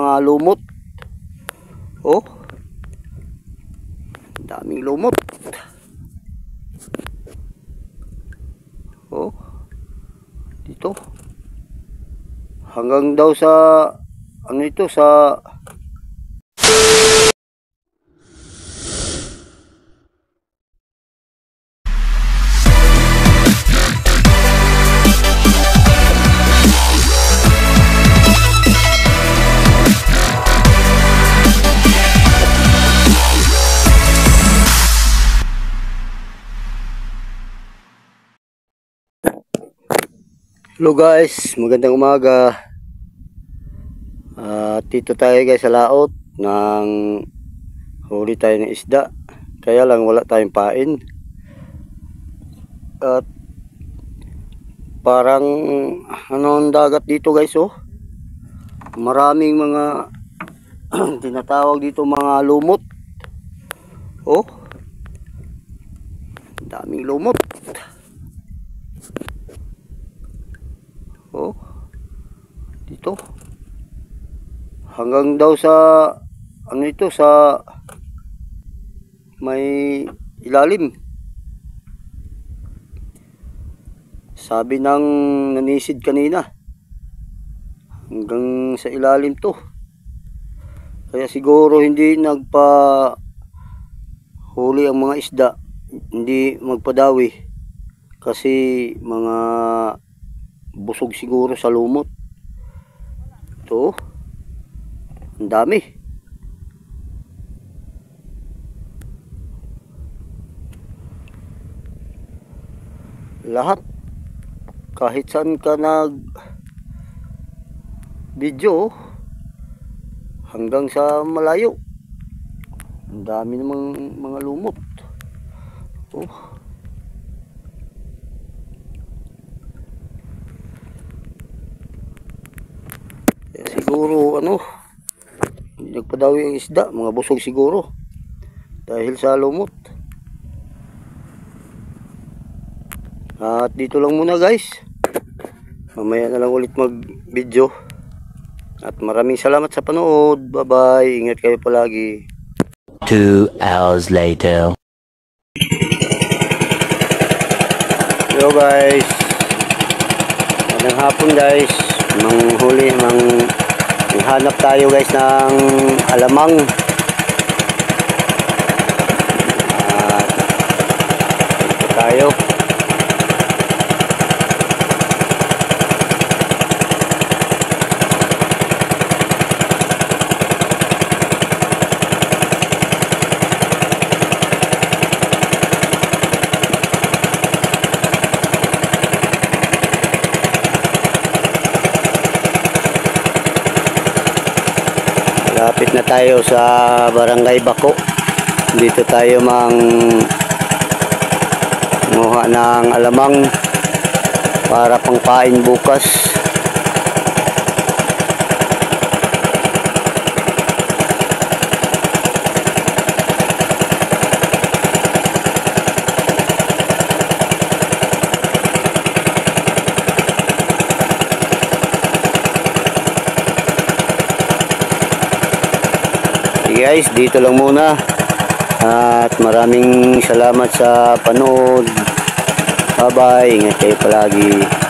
mga lumot. Oh, daming lumot. Oh, dito hanggang daw sa ano ito, sa hello guys, magandang umaga. Dito tayo guys sa laot ng huli tayo ng isda. Kaya lang wala tayong pain. At parang ano ang dagat dito guys, oh. Maraming mga tinatawag dito mga lumot. Oh, daming lumot. Oh, dito hanggang daw sa ano ito, sa may ilalim. Sabi ng nanisid kanina, hanggang sa ilalim to. Kaya siguro hindi nagpa huli ang mga isda, hindi magpadawi kasi mga busog siguro sa lumot. Ito, ang dami. Lahat, kahit saan ka nag video, hanggang sa malayo, ang dami namang mga lumot. Oh, siguro ano, hindi nagpadawi ang isda, mga busog siguro dahil sa lumot. At dito lang muna guys, mamaya na lang ulit mag video. At maraming salamat sa panood. Bye bye, ingat kayo palagi. 2 hours later. Hello guys, magandang hapon guys. Hanap tayo guys ng alamang. Ito tayo. Lapit na tayo sa Barangay Bako. Dito tayo manguha ng alamang para pangpain bukas. Guys, dito lang muna at maraming salamat sa panood. Bye bye, ingat kayo palagi.